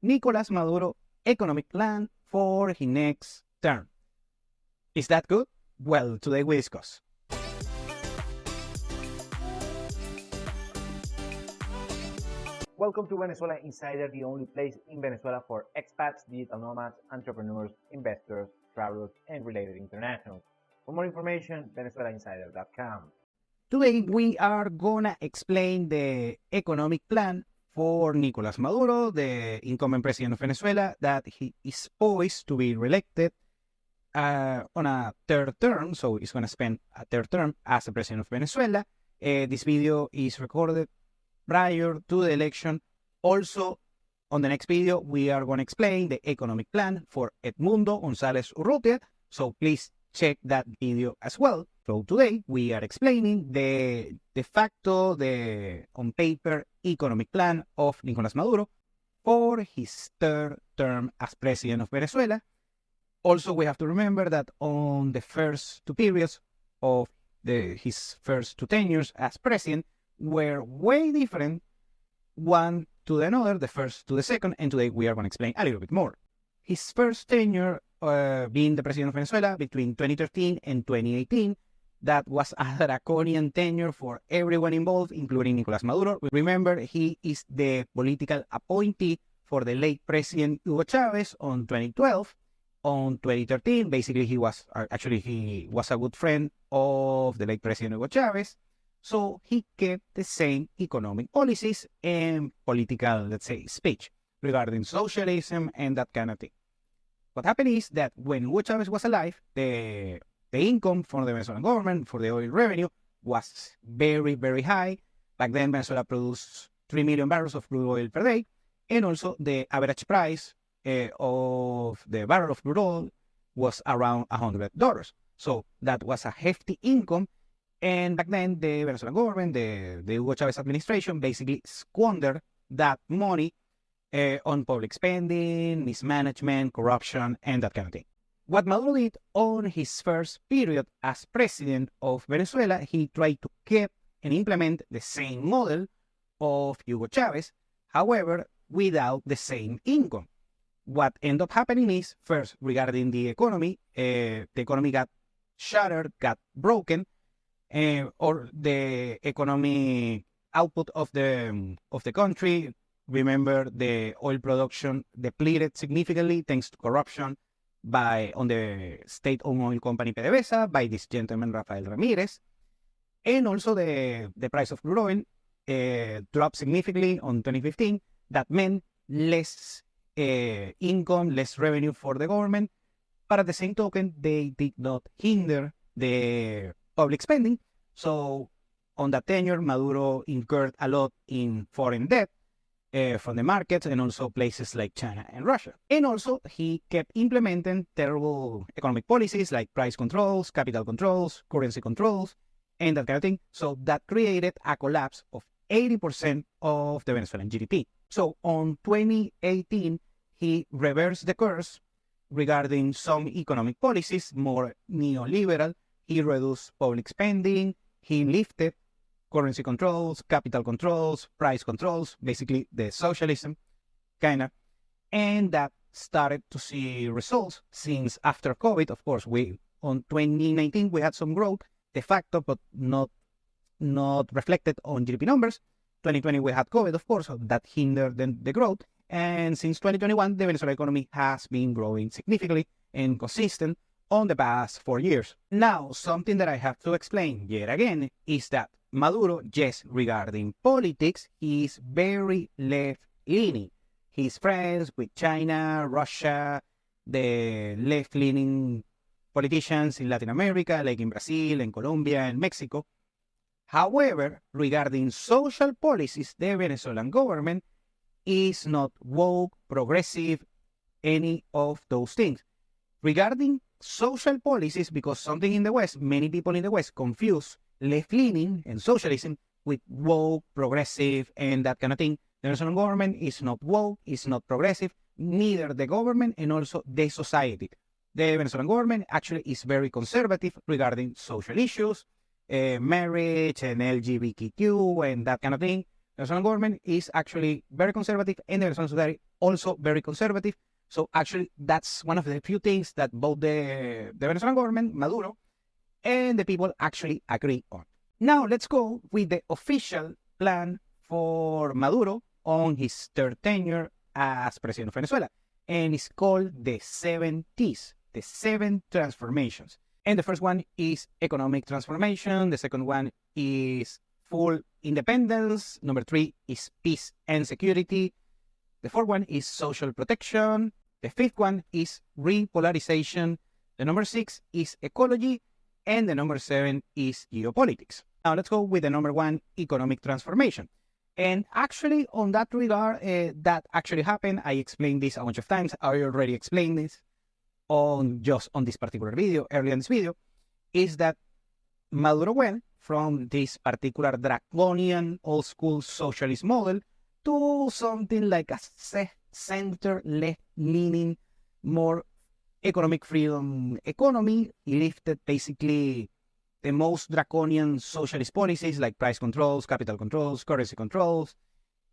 Nicolas Maduro economic plan for his next term. Is that good? Well, today we discuss. Welcome to Venezuela Insider, the only place in Venezuela for expats, digital nomads, entrepreneurs, investors, travelers, and related internationals. For more information, venezuelainsider.com. Today we are gonna explain the economic plan for Nicolas Maduro, the incumbent president of Venezuela, that he is poised to be reelected on a third term, so he's gonna spend a third term as the president of Venezuela. This video is recorded prior to the election. Also, on the next video, we are going to explain the economic plan for Edmundo González Urrutia, so please check that video as well. So today, we are explaining the de facto, the on paper economic plan of Nicolás Maduro for his third term as president of Venezuela. Also, we have to remember that on the first two periods of his first two tenures as president, were way different one to another, the first to the second, and today we are going to explain a little bit more. His first tenure being the president of Venezuela between 2013 and 2018, that was a draconian tenure for everyone involved, including Nicolás Maduro. Remember, he is the political appointee for the late president Hugo Chavez on 2012. On 2013, basically he was a good friend of the late president Hugo Chavez. So he kept the same economic policies and political, let's say, speech regarding socialism and that kind of thing. What happened is that when Hugo Chavez was alive, the income from the Venezuelan government for the oil revenue was very, very high. Back then, Venezuela produced 3 million barrels of crude oil per day. And also the average price of the barrel of crude oil was around $100. So that was a hefty income. And back then, the Venezuelan government, the Hugo Chavez administration, basically squandered that money on public spending, mismanagement, corruption, and that kind of thing. What Maduro did on his first period as president of Venezuela, he tried to keep and implement the same model of Hugo Chavez, however, without the same income. What ended up happening is, first, regarding the economy got shattered, got broken, or the economic output of the country. Remember, the oil production depleted significantly thanks to corruption on the state-owned oil company PDVSA by this gentleman Rafael Ramirez, and also the price of crude oil dropped significantly on 2015. That meant less income, less revenue for the government, but at the same token, they did not hinder the public spending. So on that tenure, Maduro incurred a lot in foreign debt from the markets and also places like China and Russia. And also he kept implementing terrible economic policies like price controls, capital controls, currency controls, and that kind of thing. So that created a collapse of 80% of the Venezuelan GDP. So on 2018, he reversed the course regarding some economic policies, more neoliberal. He reduced public spending, he lifted currency controls, capital controls, price controls, basically the socialism, kind of. And that started to see results since after COVID. Of course, on 2019, we had some growth, de facto, but not reflected on GDP numbers. 2020, we had COVID, of course, so that hindered the growth. And since 2021, the Venezuelan economy has been growing significantly and consistent on the past 4 years. Now, something that I have to explain yet again is that Maduro, yes, regarding politics, is very left-leaning. He's friends with China, Russia, the left-leaning politicians in Latin America, like in Brazil, and Colombia, and Mexico. However, regarding social policies, the Venezuelan government is not woke, progressive, any of those things. Regarding social policies, because something in the West, many people in the West confuse left-leaning and socialism with woke, progressive, and that kind of thing. The Venezuelan government is not woke, is not progressive, neither the government and also the society. The Venezuelan government actually is very conservative regarding social issues, marriage and LGBTQ and that kind of thing. The Venezuelan government is actually very conservative, and the Venezuelan society also very conservative. So actually, that's one of the few things that both the Venezuelan government, Maduro, and the people actually agree on. Now let's go with the official plan for Maduro on his third tenure as president of Venezuela. And it's called the 7Ts, the 7 transformations. And the first one is economic transformation. The second one is full independence. Number 3 is peace and security. The fourth one is social protection. The fifth one is repolarization. The number 6 is ecology. And the number 7 is geopolitics. Now let's go with the number 1, economic transformation. And actually, on that regard, that actually happened. I explained this a bunch of times. I already explained this on this particular video, earlier in this video, is that Maduro went from this particular draconian old school socialist model to something like a center left leaning, more economic freedom economy. He lifted basically the most draconian socialist policies like price controls, capital controls, currency controls,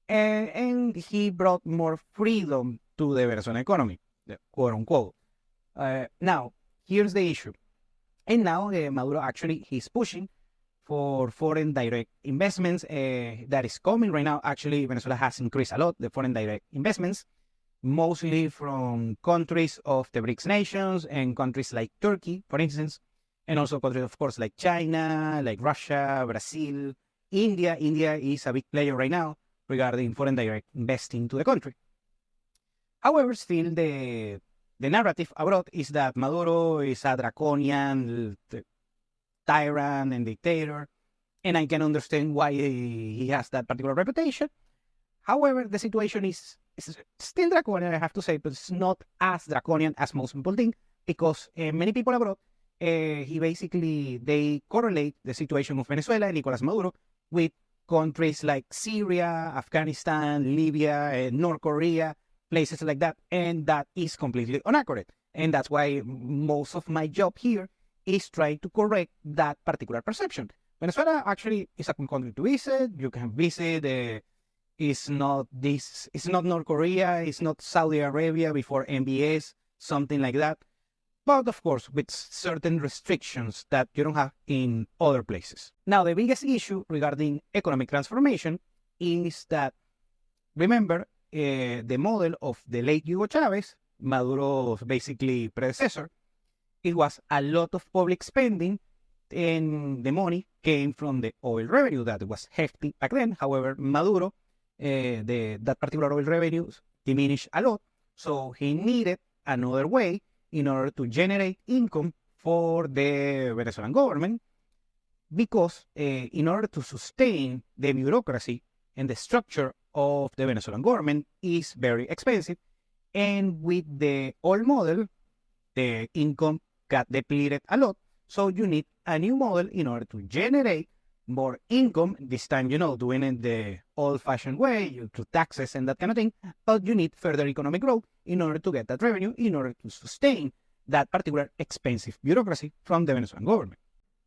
and he brought more freedom to the Venezuelan economy, quote unquote. Now, here's the issue. And now Maduro actually, he's pushing for foreign direct investments that is coming right now. Actually, Venezuela has increased a lot, the foreign direct investments, mostly from countries of the BRICS nations and countries like Turkey, for instance, and also countries, of course, like China, like Russia, Brazil, India. India is a big player right now regarding foreign direct investing to the country. However, still the narrative abroad is that Maduro is a draconian tyrant and dictator, and I can understand why he has that particular reputation. However, the situation is still draconian, I have to say, but it's not as draconian as most people think, because many people abroad, they correlate the situation of Venezuela and Nicolas Maduro with countries like Syria, Afghanistan, Libya, North Korea, places like that, and that is completely inaccurate. And that's why most of my job here is trying to correct that particular perception. Venezuela actually is a country to visit. You can visit. It's not North Korea. It's not Saudi Arabia before MBS, something like that. But of course, with certain restrictions that you don't have in other places. Now, the biggest issue regarding economic transformation is that, remember, the model of the late Hugo Chavez, Maduro's basically predecessor, it was a lot of public spending, and the money came from the oil revenue that was hefty back then. However, Maduro, that particular oil revenue diminished a lot, so he needed another way in order to generate income for the Venezuelan government, because in order to sustain the bureaucracy and the structure of the Venezuelan government is very expensive, and with the old model, the income got depleted a lot, so you need a new model in order to generate more income, this time, doing it the old-fashioned way, through taxes and that kind of thing, but you need further economic growth in order to get that revenue, in order to sustain that particular expensive bureaucracy from the Venezuelan government.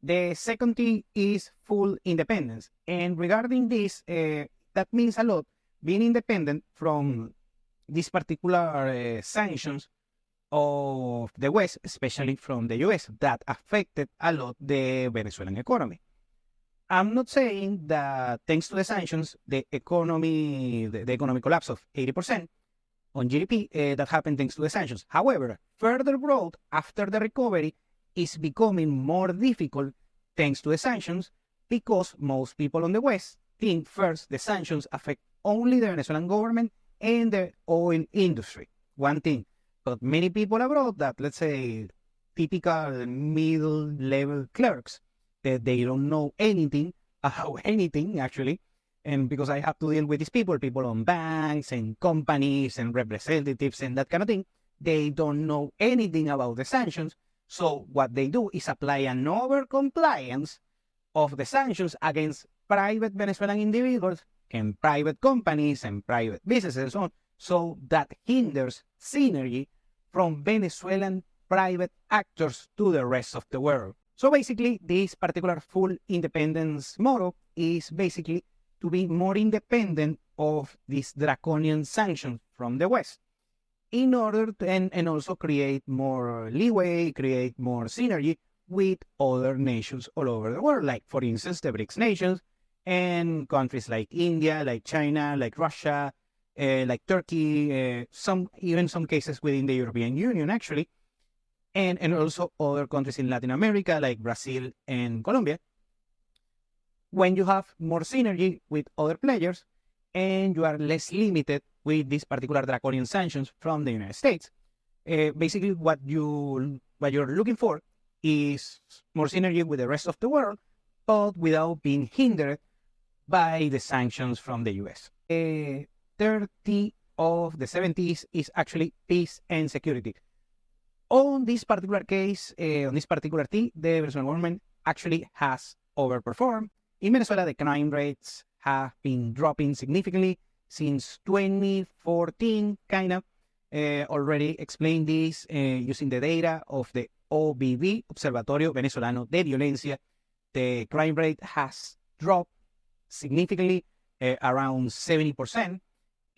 The second thing is full independence, and regarding this, that means a lot, being independent from these particular sanctions of the West, especially from the US, that affected a lot the Venezuelan economy. I'm not saying that thanks to the sanctions, the economic collapse of 80% on GDP, that happened thanks to the sanctions. However, further growth after the recovery is becoming more difficult thanks to the sanctions, because most people on the West think first the sanctions affect only the Venezuelan government and the oil industry. One thing. But many people abroad that, let's say, typical middle-level clerks, that they don't know anything about anything, actually. And because I have to deal with these people on banks and companies and representatives and that kind of thing, they don't know anything about the sanctions. So what they do is apply an over-compliance of the sanctions against private Venezuelan individuals and private companies and private businesses and so on. So that hinders synergy from Venezuelan private actors to the rest of the world. So basically, this particular full independence model is basically to be more independent of these draconian sanctions from the West in order to, and also create more leeway, create more synergy with other nations all over the world, like, for instance, the BRICS nations and countries like India, like China, like Russia, like Turkey, even some cases within the European Union, actually, and also other countries in Latin America, like Brazil and Colombia. When you have more synergy with other players and you are less limited with these particular draconian sanctions from the United States, basically what you're looking for is more synergy with the rest of the world, but without being hindered by the sanctions from the US. 30 of the 70s is actually peace and security. On this particular case, on this particular thing, the Venezuelan government actually has overperformed. In Venezuela, the crime rates have been dropping significantly since 2014, kind of. Already explained this using the data of the OVV, Observatorio Venezolano de Violencia. The crime rate has dropped significantly, around 70%.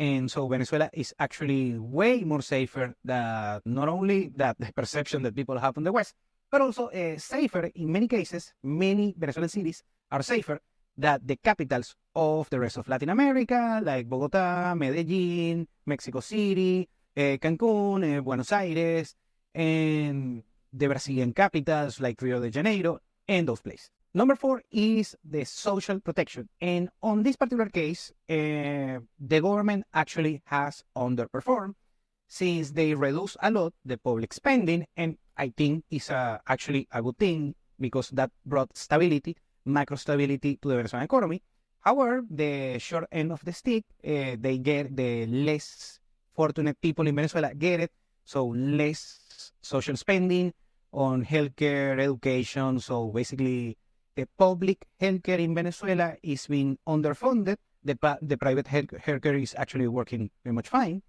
And so Venezuela is actually way more safer than not only that the perception that people have on the West, but also safer in many cases. Many Venezuelan cities are safer than the capitals of the rest of Latin America, like Bogota, Medellin, Mexico City, Cancun, Buenos Aires, and the Brazilian capitals like Rio de Janeiro, and those places. Number 4 is the social protection. And on this particular case, the government actually has underperformed since they reduce a lot the public spending. And I think it's actually a good thing because that brought stability, macro stability to the Venezuelan economy. However, the short end of the stick, they get the less fortunate people in Venezuela get it. So less social spending on healthcare, education. So basically, the public healthcare in Venezuela is being underfunded. The private healthcare is actually working very much fine.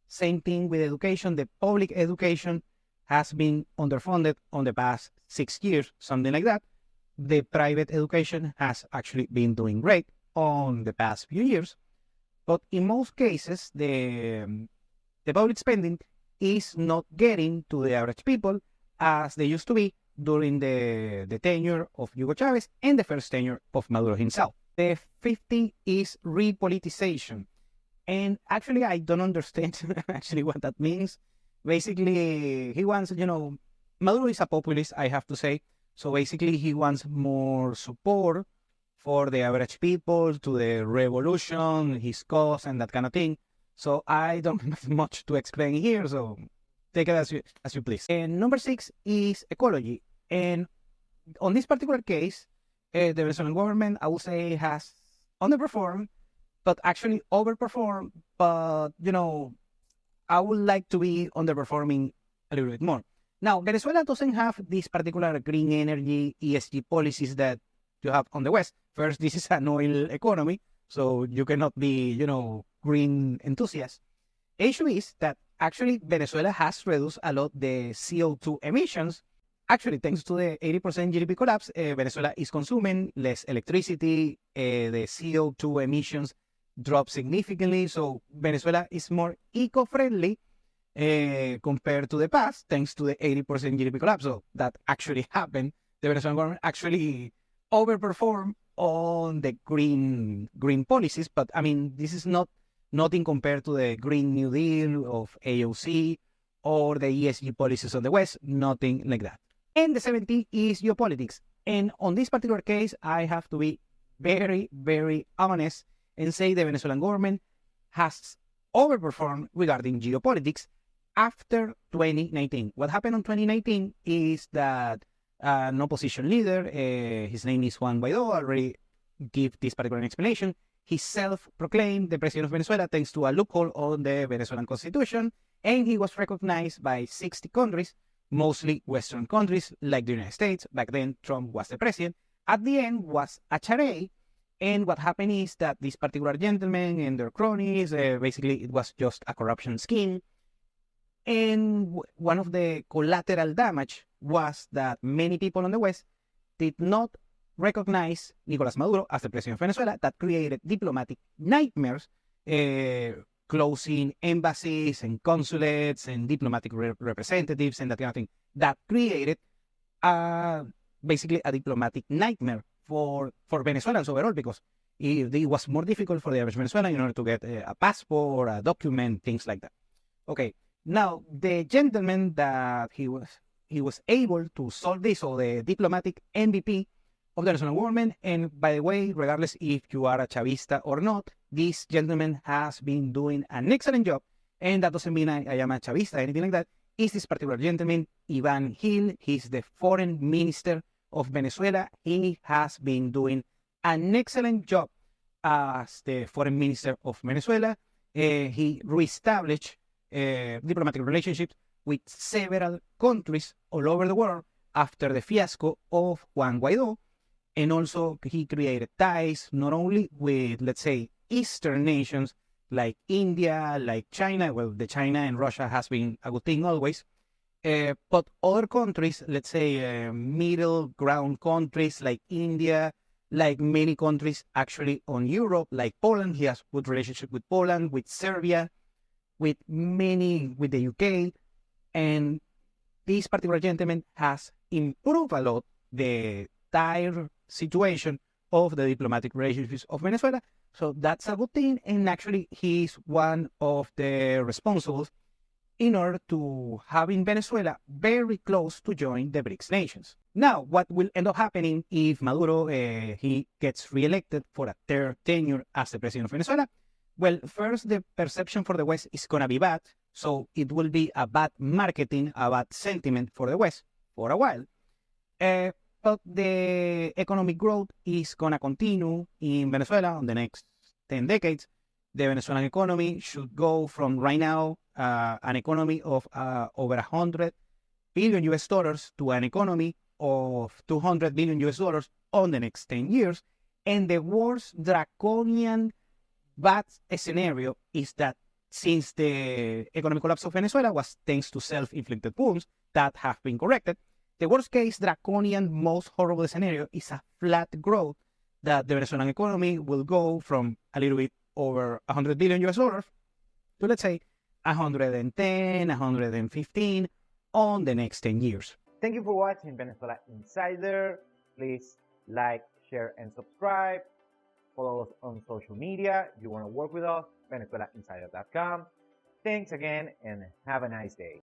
Same thing with education. The public education has been underfunded on the past 6 years, something like that. The private education has actually been doing great on the past few years. But in most cases, the public spending is not getting to the average people as they used to be during the tenure of Hugo Chavez and the first tenure of Maduro himself. The 50 is repoliticization. And actually, I don't understand actually what that means. Basically, he wants, Maduro is a populist, I have to say. So basically, he wants more support for the average people to the revolution, his cause, and that kind of thing. So I don't have much to explain here. So take it as you please. And number 6 is ecology. And on this particular case, the Venezuelan government, I would say, has underperformed, but actually overperformed. But, I would like to be underperforming a little bit more. Now, Venezuela doesn't have these particular green energy ESG policies that you have on the West. First, this is an oil economy, so you cannot be, green enthusiast. The issue is that actually Venezuela has reduced a lot the CO2 emissions. Actually, thanks to the 80% GDP collapse, Venezuela is consuming less electricity. The CO2 emissions drop significantly. So Venezuela is more eco-friendly compared to the past, thanks to the 80% GDP collapse. So that actually happened. The Venezuelan government actually overperformed on the green policies. But I mean, this is nothing compared to the Green New Deal of AOC or the ESG policies of the West, nothing like that. And the 70 is geopolitics. And on this particular case, I have to be very, very honest and say the Venezuelan government has overperformed regarding geopolitics after 2019. What happened in 2019 is that an opposition leader, his name is Juan Guaido, already give this particular explanation. He self-proclaimed the president of Venezuela thanks to a loophole on the Venezuelan constitution, and he was recognized by 60 countries, mostly Western countries like the United States. Back then, Trump was the president. At the end was a charade, and what happened is that this particular gentleman and their cronies, basically it was just a corruption scheme. And one of the collateral damage was that many people on the West did not recognize Nicolas Maduro as the president of Venezuela. That created diplomatic nightmares, closing embassies and consulates and diplomatic representatives and that kind of thing. That created basically a diplomatic nightmare for Venezuelans overall, because it was more difficult for the average Venezuelan in order to get a passport, a document, things like that. Okay, now the gentleman that he was able to solve this, or the diplomatic MVP of the Venezuelan government, and by the way, regardless if you are a Chavista or not, this gentleman has been doing an excellent job, and that doesn't mean I am a Chavista, anything like that, is this particular gentleman, Ivan Gil. He's the foreign minister of Venezuela. He has been doing an excellent job as the foreign minister of Venezuela. He reestablished diplomatic relationships with several countries all over the world after the fiasco of Juan Guaido. And also he created ties not only with, let's say, Eastern nations like India, like China. Well, the China and Russia has been a good thing always. But other countries, let's say middle ground countries like India, like many countries actually on Europe, like Poland. He has good relationship with Poland, with Serbia, with the UK. And this particular gentleman has improved a lot the entire situation of the diplomatic relationships of Venezuela. So that's a good thing. And actually, he's one of the responsibles in order to having Venezuela very close to join the BRICS nations. Now, what will end up happening if Maduro he gets reelected for a third tenure as the president of Venezuela? Well, first, the perception for the West is going to be bad. So it will be a bad marketing, a bad sentiment for the West for a while. But the economic growth is going to continue in Venezuela in the next 10 decades. The Venezuelan economy should go from right now an economy of over 100 billion US dollars to an economy of 200 billion US dollars on the next 10 years. And the worst draconian bad scenario is that since the economic collapse of Venezuela was thanks to self-inflicted wounds that have been corrected, the worst case, draconian, most horrible scenario is a flat growth, that the Venezuelan economy will go from a little bit over 100 billion US dollars to, let's say, 110, 115 on the next 10 years. Thank you for watching Venezuela Insider. Please like, share, and subscribe. Follow us on social media. If you want to work with us, VenezuelaInsider.com. Thanks again, and have a nice day.